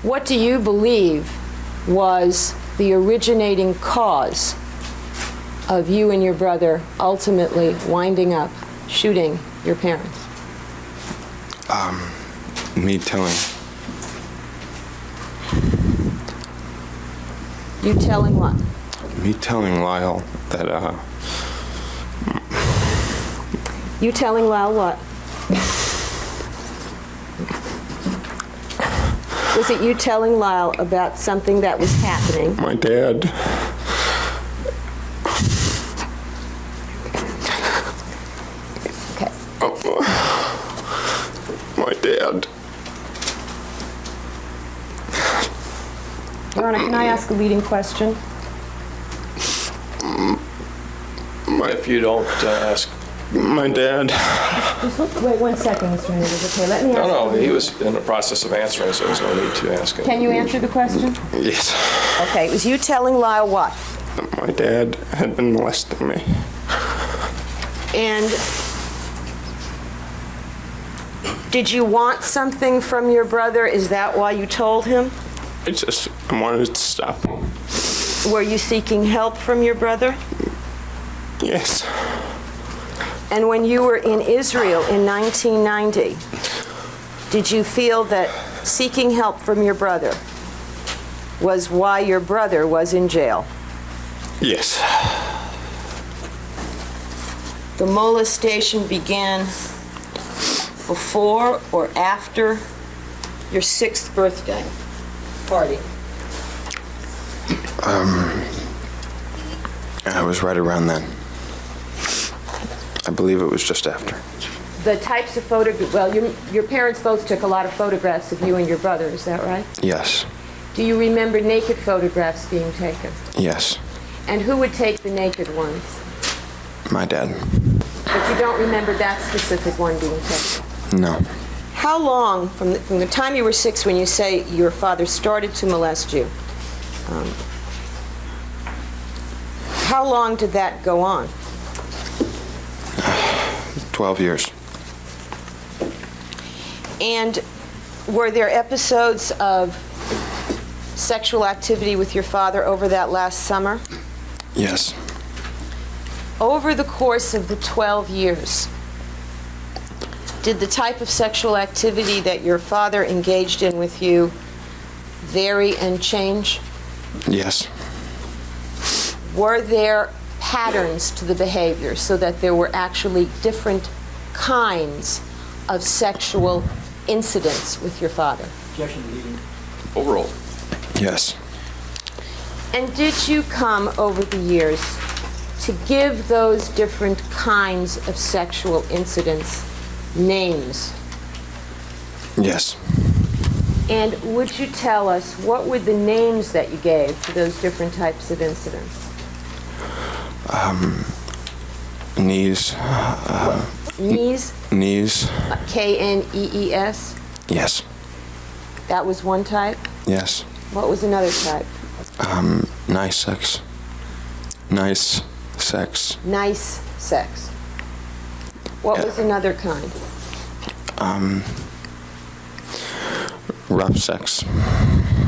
What do you believe was the originating cause of you and your brother ultimately winding up shooting your parents? Me telling. You telling what? Me telling Lyle that, You telling Lyle what? Was it you telling Lyle about something that was happening? my dad. Okay. My dad. Your Honor, can I ask a leading question? If you don't ask. My dad. Just wait 1 second, Mr. Menendez. Okay, let me ask. No, he was in the process of answering, so there's no need to ask him. Can you answer the question? Yes. Okay, it was you telling Lyle what? My dad had been molesting me. And did you want something from your brother? Is that why you told him? I wanted to stop. Were you seeking help from your brother? Yes. And when you were in Israel in 1990, did you feel that seeking help from your brother was why your brother was in jail? Yes. The molestation began before or after your 6th birthday party? I was right around then. I believe it was just after. The types of photographs, well, your parents both took a lot of photographs of you and your brother, is that right? Yes. Do you remember naked photographs being taken? Yes. And who would take the naked ones? My dad. But you don't remember that specific one being taken? No. How long, from the time you were 6 when you say your father started to molest you, how long did that go on? 12 years. And were there episodes of sexual activity with your father over that last summer? Yes. Over the course of the 12 years, did the type of sexual activity that your father engaged in with you vary and change? Yes. Were there patterns to the behavior so that there were actually different kinds of sexual incidents with your father? Overall. Yes. And did you come over the years to give those different kinds of sexual incidents names? Yes. And would you tell us what were the names that you gave to those different types of incidents? Knees. Knees? Knees. K-N-E-E-S? Yes. That was one type? Yes. What was another type? Nice sex. Nice sex. Nice sex. What was another kind? Rough sex.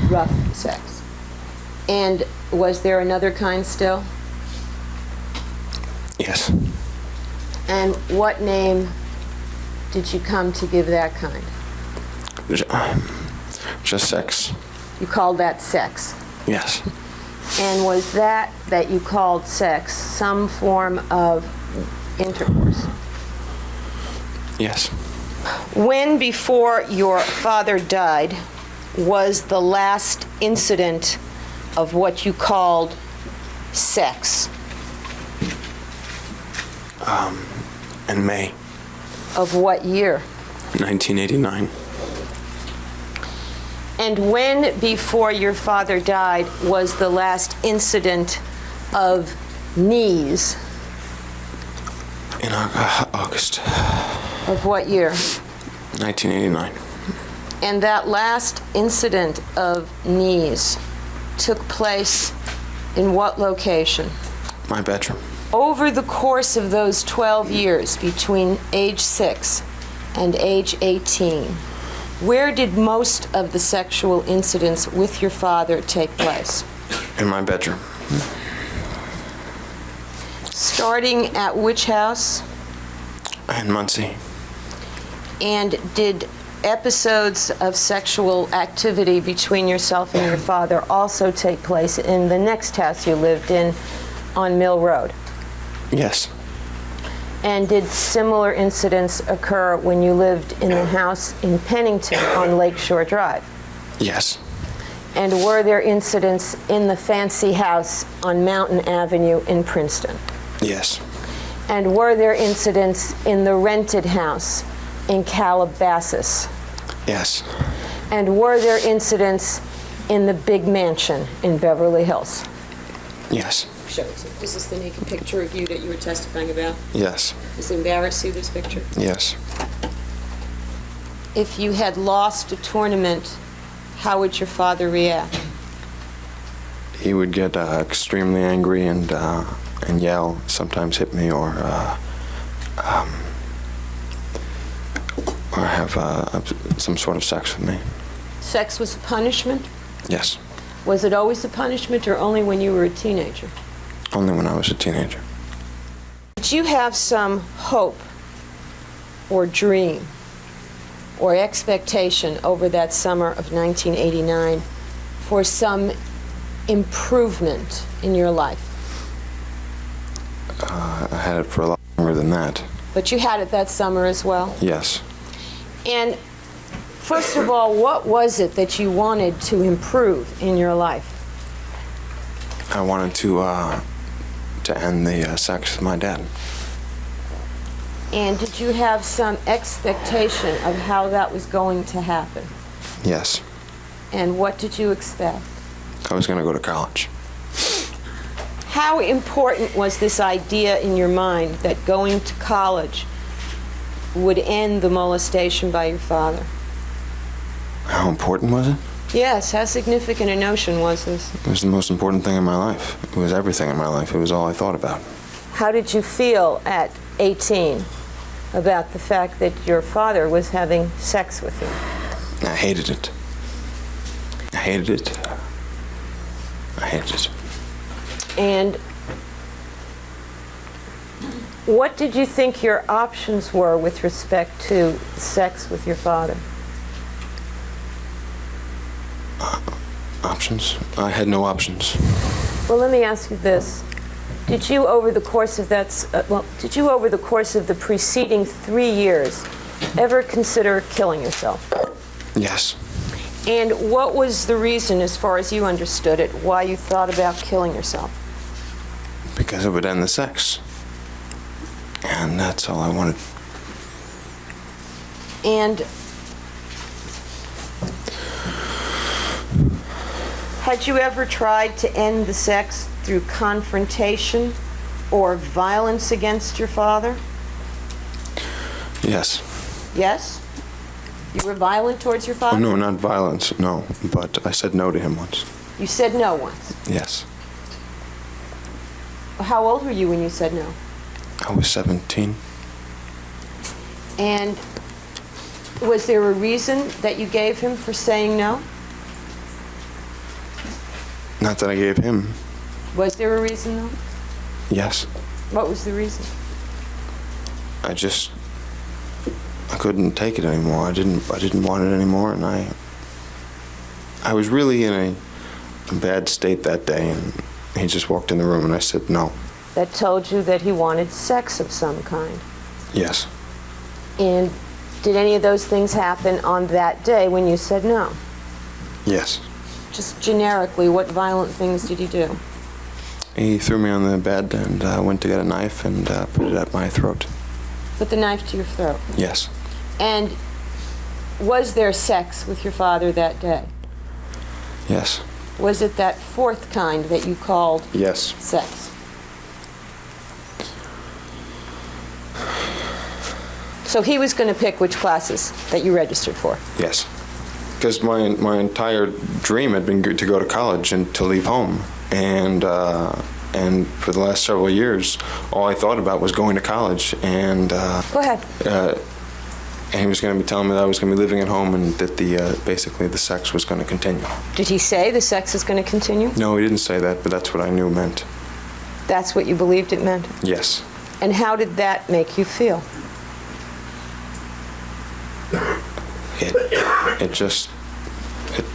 Rough sex. And was there another kind still? Yes. And what name did you come to give that kind? Just sex. You called that sex. Yes. And was that you called sex some form of intercourse? Yes. When before your father died was the last incident of what you called sex? In May Of what year? 1989. And when before your father died was the last incident of knees? In August Of what year? 1989. And that last incident of knees took place in what location? My bedroom. Over the course of those 12 years between age 6 and age 18, Where did most of the sexual incidents with your father take place? In my bedroom. Starting at which house? In Muncie. And did episodes of sexual activity between yourself and your father also take place in the next house you lived in on Mill Road? Yes. And did similar incidents occur when you lived in the house in Pennington on Lakeshore Drive? Yes. And were there incidents in the fancy house on Mountain Avenue in Princeton? Yes. And were there incidents in the rented house in Calabasas? Yes. And were there incidents in the big mansion in Beverly Hills? Yes. Show it to me. Is this the naked picture of you that you were testifying about? Yes. Does it embarrass you, this picture? Yes. If you had lost a tournament, how would your father react? He would get extremely angry and yell, sometimes hit me, or have some sort of sex with me. Sex was a punishment? Yes. Was it always a punishment or only when you were a teenager? Only when I was a teenager. Did you have some hope or dream or expectation over that summer of 1989 for some improvement in your life? I had it for a lot longer than that. But you had it that summer as well? Yes. And first of all, what was it that you wanted to improve in your life? I wanted to end the sex with my dad. And did you have some expectation of how that was going to happen? Yes. And what did you expect? I was going to go to college. How important was this idea in your mind that going to college would end the molestation by your father? How important was it? Yes, how significant a notion was this? It was the most important thing in my life. It was everything in my life. It was all I thought about. How did you feel at 18 about the fact that your father was having sex with you? I hated it. I hated it. I hated it. And what did you think your options were with respect to sex with your father? Options? I had no options. Well, let me ask you this. Did you, over the course of the preceding 3 years, ever consider killing yourself? Yes. And what was the reason, as far as you understood it, why you thought about killing yourself? Because it would end the sex. And that's all I wanted. And had you ever tried to end the sex through confrontation or violence against your father? Yes. Yes? You were violent towards your Oh, father? no, not violence, no. But I said no to him once. You said no once. Yes. How old were you when you said no? I was 17. And was there a reason that you gave him for saying no? Not that I gave him. Was there a reason, though? Yes. What was the reason? I couldn't take it anymore. I didn't want it anymore, and I was really in a bad state that day, and he just walked in the room and I said no. That told you that he wanted sex of some kind. Yes. And did any of those things happen on that day when you said no? Yes. Just generically, what violent things did you do? He threw me on the bed and went to get a knife and put it at my throat. Put the knife to your throat. Yes. And was there sex with your father that day? Yes. Was it that fourth kind that you called Yes. sex? So he was going to pick which classes that you registered for? Yes. Because my entire dream had been to go to college and to leave home. And for the last several years, all I thought about was going to college. And Go ahead. And he was going to be telling me that I was going to be living at home and that basically the sex was going to continue. Did he say the sex is going to continue? No, he didn't say that, but that's what I knew meant. That's what you believed it meant? Yes. And how did that make you feel?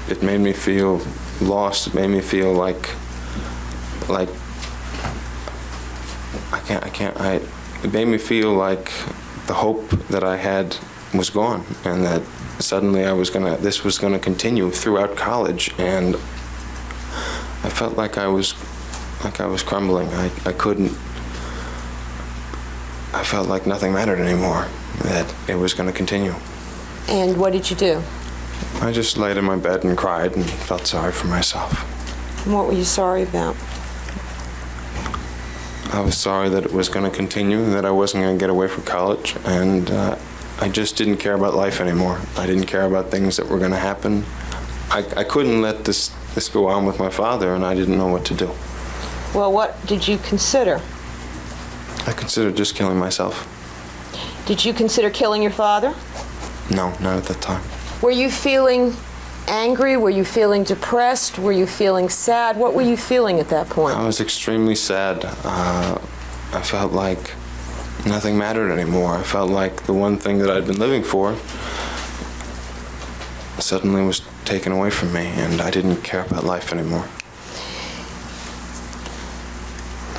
It made me feel lost. It made me feel like it made me feel like the hope that I had was gone, and that suddenly this was gonna continue throughout college, and I felt like I was crumbling. I felt like nothing mattered anymore, that it was gonna continue. And what did you do? I just laid in my bed and cried and felt sorry for myself. And what were you sorry about? I was sorry that it was going to continue, that I wasn't going to get away from college, and I just didn't care about life anymore. I didn't care about things that were going to happen. I couldn't let this go on with my father, and I didn't know what to do. Well, what did you consider? I considered just killing myself. Did you consider killing your father? No, not at that time. Were you feeling angry? Were you feeling depressed? Were you feeling sad? What were you feeling at that point? I was extremely sad. I felt like nothing mattered anymore. I felt like the one thing that I'd been living for suddenly was taken away from me, and I didn't care about life anymore.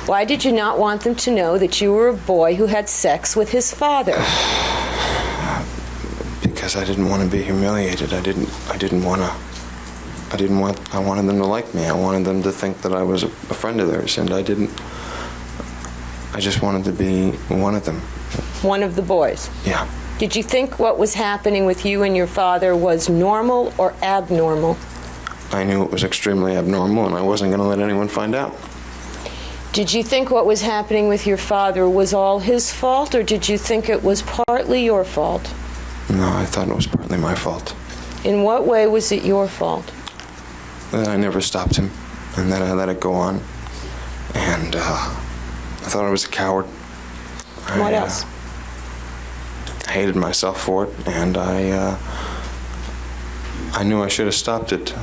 Why did you not want them to know that you were a boy who had sex with his father? Because I didn't want to be humiliated. I wanted them to like me. I wanted them to think that I was a friend of theirs, and I just wanted to be one of them. One of the boys? Yeah. Did you think what was happening with you and your father was normal or abnormal? I knew it was extremely abnormal, and I wasn't going to let anyone find out. Did you think what was happening with your father was all his fault, or did you think it was partly your fault? No, I thought it was partly my fault. In what way was it your fault? That I never stopped him, and that I let it go on. And I thought I was a coward. What else? I hated myself for it, and I knew I should have stopped it.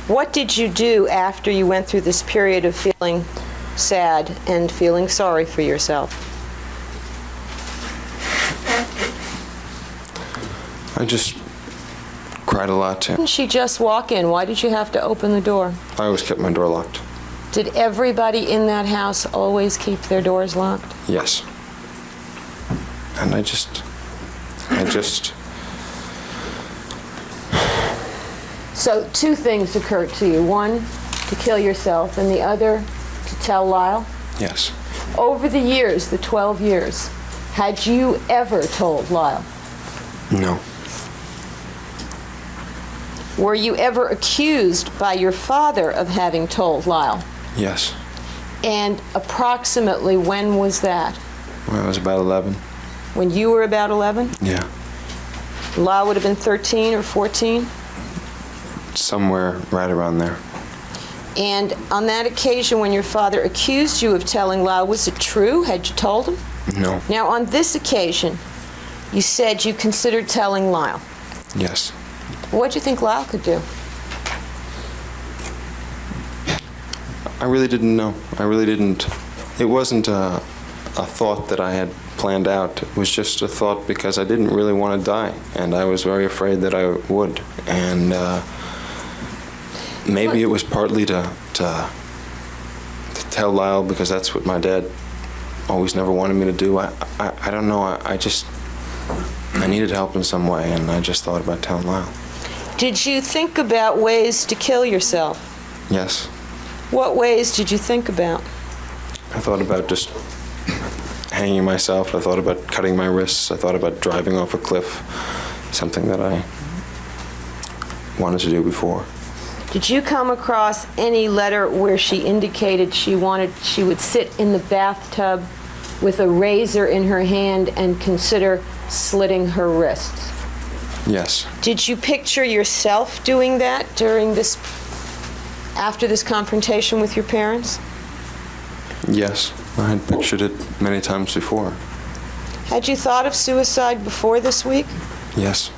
What did you do after you went through this period of feeling sad and feeling sorry for yourself? I just cried a lot. Didn't she just walk in? Why did you have to open the door? I always kept my door locked. Did everybody in that house always keep their doors locked? Yes. And I just... So two things occurred to you. One, to kill yourself, and the other, to tell Lyle? Yes. Over the years, the 12 years, had you ever told Lyle? No. Were you ever accused by your father of having told Lyle? Yes. And approximately when was that? When I was about 11. When you were about 11? Yeah. Lyle would have been 13 or 14? Somewhere right around there. And on that occasion when your father accused you of telling Lyle, was it true? Had you told him? No. Now on this occasion, you said you considered telling Lyle. Yes. What do you think Lyle could do? I really didn't know. I really didn't. It wasn't a thought that I had planned out. It was just a thought because I didn't really want to die, and I was very afraid that I would. And maybe it was partly to tell Lyle, because that's what my dad always never wanted me to do. I don't know. I needed help in some way, and I just thought about telling Lyle. Did you think about ways to kill yourself? Yes. What ways did you think about? I thought about just hanging myself. I thought about cutting my wrists. I thought about driving off a cliff, something that I wanted to do before. Did you come across any letter where she indicated she would sit in the bathtub with a razor in her hand and consider slitting her wrists? Yes. Did you picture yourself doing that after this confrontation with your parents? Yes. I had pictured it many times before. Had you thought of suicide before this week? Yes.